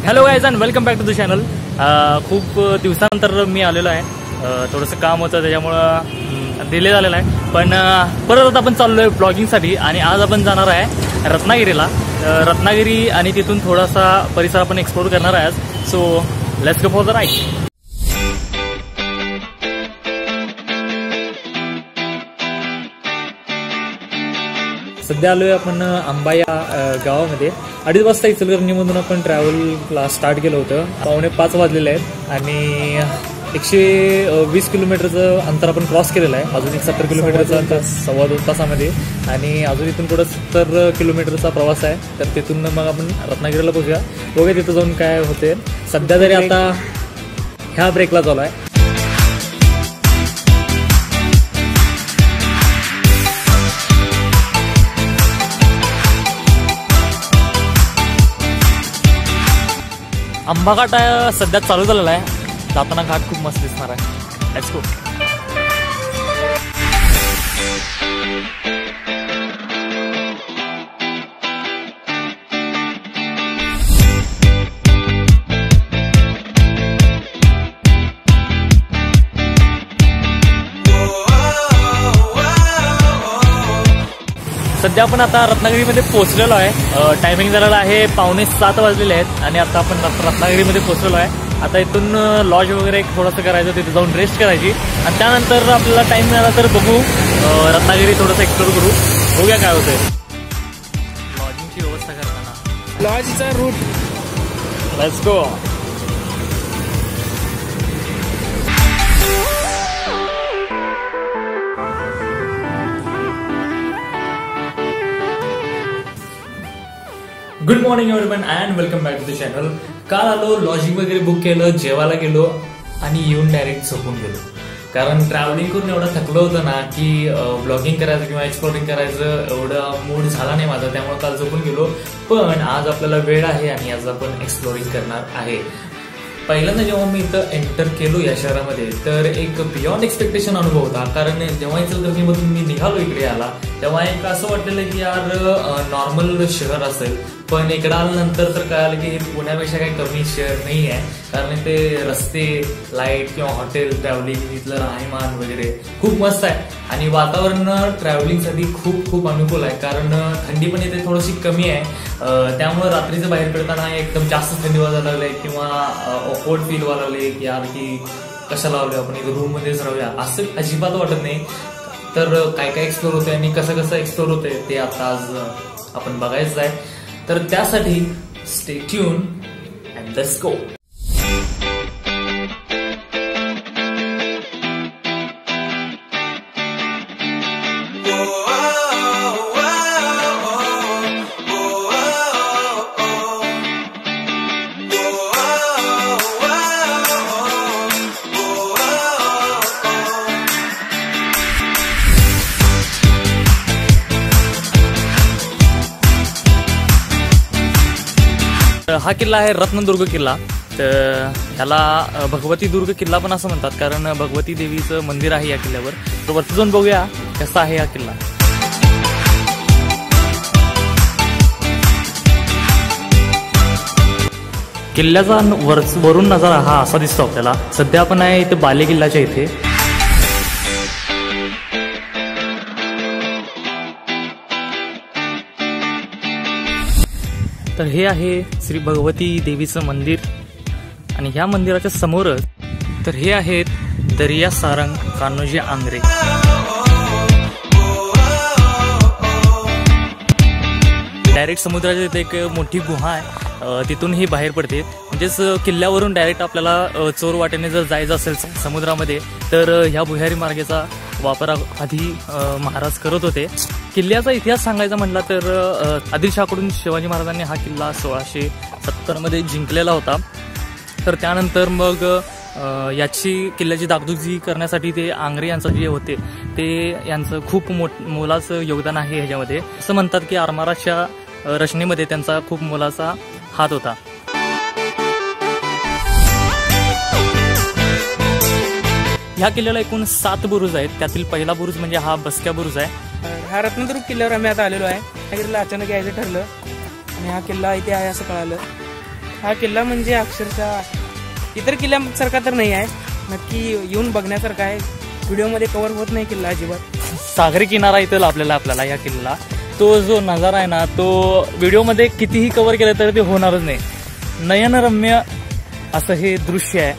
Hello guys and welcome back to the channel. खूप दिवसानंतर मी आलेलो आहे। थोडंसं काम होतं त्याच्यामुळं डिले झालेला आहे, पण परत आता आपण चाललो आहे ब्लॉगिंगसाठी आणि आज आपण जाणार आहे रत्नागिरीला। रत्नागिरी आणि तिथून थोडासा परिसर आपण एक्सप्लोर करणार आहे आज। So let's go for the ride. सध्या आलोय आपण आंबा या गावामध्ये। 2:30 वाजता इचलकरंजीमधून आपण ट्रॅव्हलला स्टार्ट केलं होतं। 4:45 वाजलेले आहेत आणि 120 किलोमीटरचं अंतर आपण क्रॉस केलेलं आहे। अजून एक 70 किलोमीटरचं अंतर 2.25 तासामध्ये आणि अजून इथून पुढे 70 किलोमीटरचा प्रवास आहे। तर तिथून मग आपण रत्नागिरीला पोहोचूया। बघूया तिथं जाऊन काय होते। सध्या तरी आता ह्या ब्रेकला चालू आहे। आंबा घाट सध्या चालू झालेला आहे। जाताना घाट खूप मस्त दिसणार आहे। Let's go. सध्या आपण आता रत्नागिरीमध्ये पोहोचलेलो आहे। टायमिंग झालेला आहे 6:45 वाजलेले आहेत आणि आता आपण रत्नागिरीमध्ये पोहोचलेलो आहे। आता इथून लॉज वगैरे थोडंसं करायचं, तिथे जाऊन रेस्ट करायची आणि त्यानंतर आपल्याला टाइम मिळाला तर बघू रत्नागिरी थोडंसं एक्सप्लोर करू। बघूया काय होतंय। लॉजिंगची व्यवस्था करताना लॉजचा route. Let's go. Good morning everyone and welcome back to the channel. काल आलो, लॉजिंग वगैरे बुक केलं, जेवायला गेलो आणि येऊन डायरेक्ट झोपून गेलो। कारण ट्रॅव्हलिंग करून एवढं थकलो होतं ना की ब्लॉगिंग करायचं किंवा एक्सप्लोरिंग करायचं एवढा मूड झाला नाही माझा, त्यामुळे काल झोपून गेलो। पण आज आपल्याला वेळ आहे आणि आज आपण एक्सप्लोरिंग करणार आहे। पहिल्यांदा जेव्हा मी इथं एंटर केलो या शहरामध्ये तर एक बियॉन्ड एक्सपेक्टेशन अनुभव होता। कारण जेव्हा इचलकरंजीमधून मी निघालो इकडे आला तेव्हा एक असं वाटलेलं की यार नॉर्मल शहर असेल, पण इकडे आल्यानंतर तर कळालं की हे पुण्यापेक्षा काही कमी शहर नाही आहे। कारण इथे रस्ते, लाईट किंवा हॉटेल, ट्रॅव्हलिंग, इथलं राहणीमान वगैरे खूप मस्त आहे आणि वातावरण ट्रॅव्हलिंगसाठी खूप खूप अनुकूल आहे। कारण थंडी पण इथे थोडीशी कमी आहे, त्यामुळे रात्रीचं बाहेर पडताना एकदम जास्त थंडी वाजायला लागले किंवा ऑकवर्ड फील व्हायला लागले की यार की कशाला लावले आपण इथे रूम मध्येच राहूया, असं अजिबात वाटत नाही। तर काय काय एक्सप्लोर होतंय आणि कसं कसं एक्सप्लोर होतंय ते आता आज आपण बघायचं आहे। तर त्यासाठी stay tune and let's go. हा किल्ला आहे रत्नदुर्ग किल्ला। तर ह्याला भगवती दुर्ग किल्ला पण असं म्हणतात, कारण भगवती देवीचं मंदिर आहे या किल्ल्यावर। तर वरती जाऊन बघूया कसा आहे हा किल्ला। किल्ल्याचा वरून नजारा हा असा दिसतो आपल्याला। सध्या आपण आहे इथे बाले किल्ल्याच्या इथे। तर हे आहे श्री भगवती देवीचं मंदिर आणि ह्या मंदिराच्या समोरच तर हे आहेत दर्या सारंग कान्होजी आंग्रे। डायरेक्ट समुद्राच्या तिथे एक मोठी गुहा आहे, तिथून ही बाहेर पडते। म्हणजेच किल्ल्यावरून डायरेक्ट आपल्याला चोर वाटेने जर जायचं असेल समुद्रामध्ये तर ह्या भुयारी मार्गाचा वापर आधी महाराज करत होते। किल्ल्याचा इतिहास सांगायचा म्हटला तर आदिलशाहकडून शिवाजी महाराजांनी हा किल्ला 1670 मध्ये जिंकलेला होता। तर त्यानंतर मग याची किल्ल्याची डागडुजी करण्यासाठी ते आंग्रे यांचं जे होते ते यांचं खूप मोलाचं योगदान आहे ह्याच्यामध्ये। असं म्हणतात की आरमाराच्या रचनेमध्ये त्यांचा खूप मोलाचा हात होता। ह्या किल्ल्याला एकूण 7 बुरुज आहेत। त्यातील पहिला बुरुज म्हणजे हा बसक्या बुरुज आहे। हा रत्नदुर्ग किल्ल्यावर आम्ही आता आलेलो आहे। ह्या किल्ल्याला अचानक यायचं ठरलं आणि हा किल्ला इथे आहे असं कळालं हा किल्ला म्हणजे अक्षरशः इतर किल्ल्यासारखा तर नाही आहे, नक्की येऊन बघण्यासारखा आहे. व्हिडिओमध्ये कव्हर होत नाही किल्ला अजिबात. सागरी किनारा इथं लाभलेला आपल्याला या किल्ला. तो जो नजारा आहे ना तो व्हिडिओमध्ये कितीही कव्हर केलं तर ते होणारच नाही. नयनरम्य असं हे दृश्य आहे.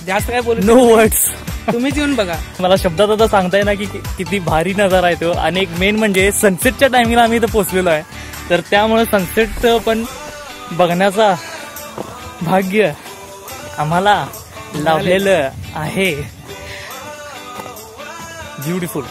जास्त काय बोलू नो वर्ड्स. तुम्हीच येऊन बघा. मला शब्दात आता सांगता येणार की किती भारी नजारा आहे तो. आणि एक मेन म्हणजे सनसेटच्या टायमिंगला आम्ही इथं पोहोचलेलो आहे, तर त्यामुळे सनसेट पण बघण्याचा भाग्य आम्हाला लाभलेलं आहे. ब्युटिफुल.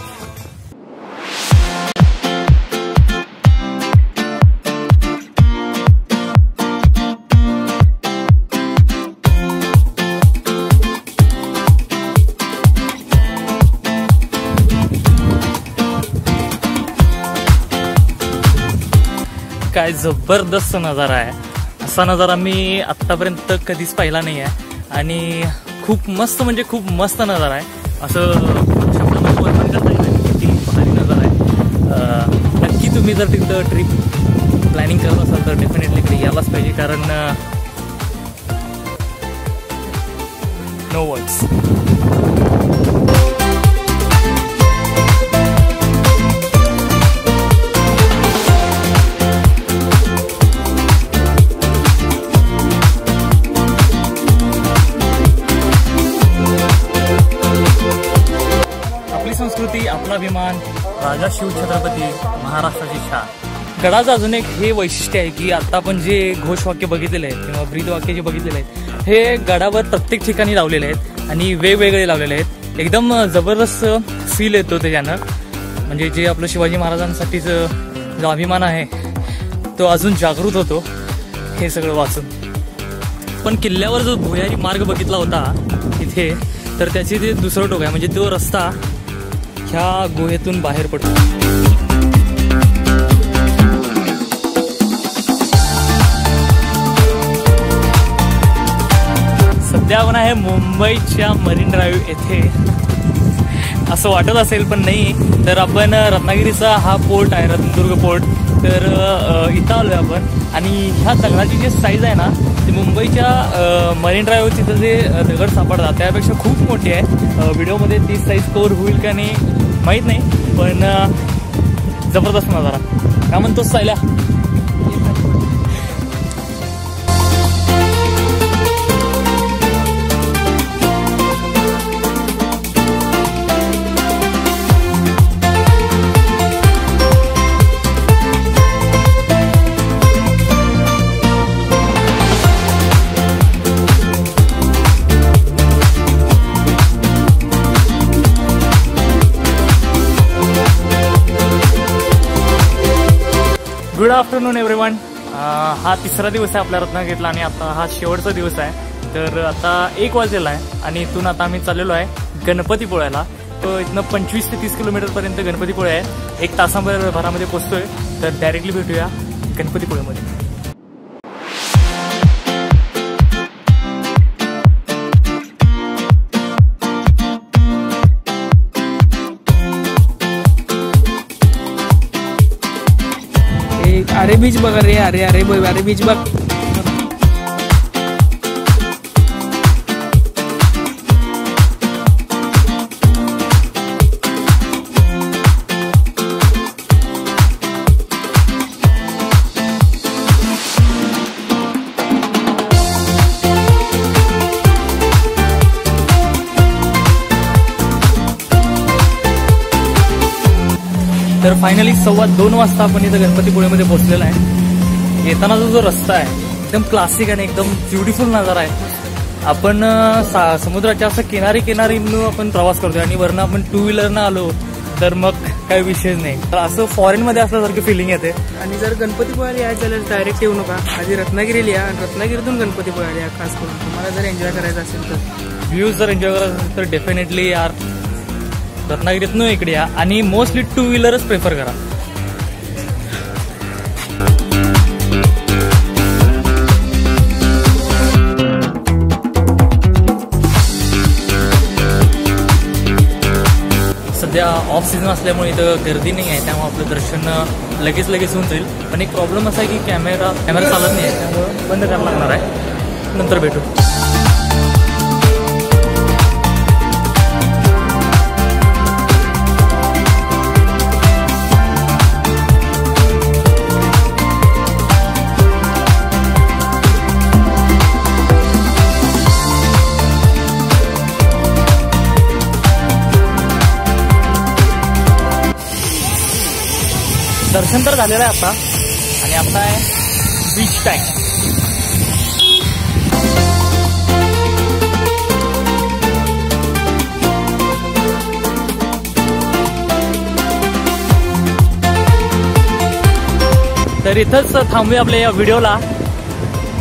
काय जबरदस्त नजारा आहे. असा नजारा मी आत्तापर्यंत कधीच पाहिला नाही आहे आणि खूप मस्त म्हणजे खूप मस्त नजारा आहे. असं शब्दामध्ये वर्णन करता येईल किती भारी नजारा आहे. नक्की तुम्ही जर तिथं ट्रिप प्लॅनिंग करत असाल तर डेफिनेटली इकडे यायलाच पाहिजे, कारण नो वर्ड्स. संस्कृती, आपला अभिमान, राजा शिवछत्रपती, महाराष्ट्राची शान. गडाचं अजून एक हे वैशिष्ट्य आहे की आता आपण जे घोषवाक्य बघितलेले आहेत किंवा ब्रीदवाक्य जे बघितलेले आहेत हे गडावर प्रत्येक ठिकाणी लावलेले आहेत आणि वेगवेगळे लावलेले आहेत. एकदम जबरदस्त फील येतो त्याच्यानं. म्हणजे जे आपलं शिवाजी महाराजांसाठीचं जो अभिमान आहे तो अजून जागृत होतो हे सगळं वाचून. पण किल्ल्यावर जो भुयारी मार्ग बघितला होता इथे, तर त्याचे ते दुसरं टोक आहे. म्हणजे तो रस्ता ह्या गुहेतून बाहेर पडतो. सध्या आपण आहे मुंबईच्या मरीन ड्राईव्ह येथे. असं वाटत असेल पण नाही, तर आपण रत्नागिरीचा हा पोर्ट आहे, रत्नदुर्ग पोर्ट, तर इथं आलोय आपण. आणि ह्या दगडाची जी साईज आहे ना ती मुंबईच्या मरीन ड्राईव्ह तिथं जे दगड सापडतात त्यापेक्षा खूप मोठी आहे. व्हिडिओमध्ये ती साईज कव्हर होईल का नाही माहीत नाही, पण जबरदस्त नजारा. काय म्हणतोस सायल्या? Good afternoon everyone. हा तिसरा दिवस आहे आपल्या रत्नागिरीला आणि आता हा शेवटचा दिवस आहे. तर आता 1 वाजलेला आहे आणि इथून आता आम्ही चाललेलो आहे गणपतीपुळ्याला. तो इथनं 25 ते 30 किलोमीटरपर्यंत गणपतीपुळे आहे. 1 तासाभरामध्ये पोहोचतोय. तर डायरेक्टली भेटूया गणपतीपुळेमध्ये. अरे बीच बघा रे. अरे अरे अरे बीच बघ. तर फायनली 2:15 वाजता आपण इथं गणपतीपुळेमध्ये पोहोचलेला आहे. येतानाचा जो रस्ता आहे एकदम क्लासिक आणि एकदम ब्युटिफुल नजारा आहे. आपण समुद्राच्या असं किनारीनं आपण प्रवास करतोय आणि वरनं आपण 2 व्हीलरनं आलो तर मग काही विषयच नाही. तर असं फॉरेनमध्ये असल्यासारखी फिलिंग येते. आणि जर गणपतीपुळ्याला यायचं झालं डायरेक्ट येऊ नका, आधी रत्नागिरीला या आणि रत्नागिरीतून गणपतीपुळ्याला या. खास करून तुम्हाला जर एन्जॉय करायचं असेल तर, व्ह्यूज जर एन्जॉय करायचं असेल तर डेफिनेटली यार रत्नागिरीतनं इकडे या आणि मोस्टली 2 व्हीलरच प्रेफर करा. सध्या ऑफ सीझन असल्यामुळे इथं गर्दी नाही आहे, त्यामुळे आपलं दर्शन लगेच होऊन जाईल. पण एक प्रॉब्लेम असा आहे की कॅमेरा चालत नाही आहे, त्यामुळे बंद करायला लागणार आहे. नंतर भेटू. दर्शन तर झालेलं आहे आता, आणि आता आहे बीच टाइम. तर इथंच थांबूया आपल्या या व्हिडिओला.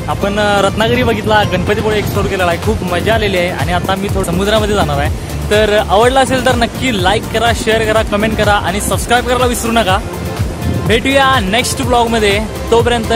आपण रत्नागिरी बघितला, गणपतीपुळे एक्सप्लोर केलेला आहे, खूप मजा आलेली आहे. आणि आता मी थोडं समुद्रामध्ये जाणार आहे. तर आवडला असेल तर नक्की लाईक करा, शेअर करा, कमेंट करा आणि सबस्क्राईब करायला विसरू नका. भेटूया नेक्स्ट ब्लॉगमध्ये. तोपर्यंत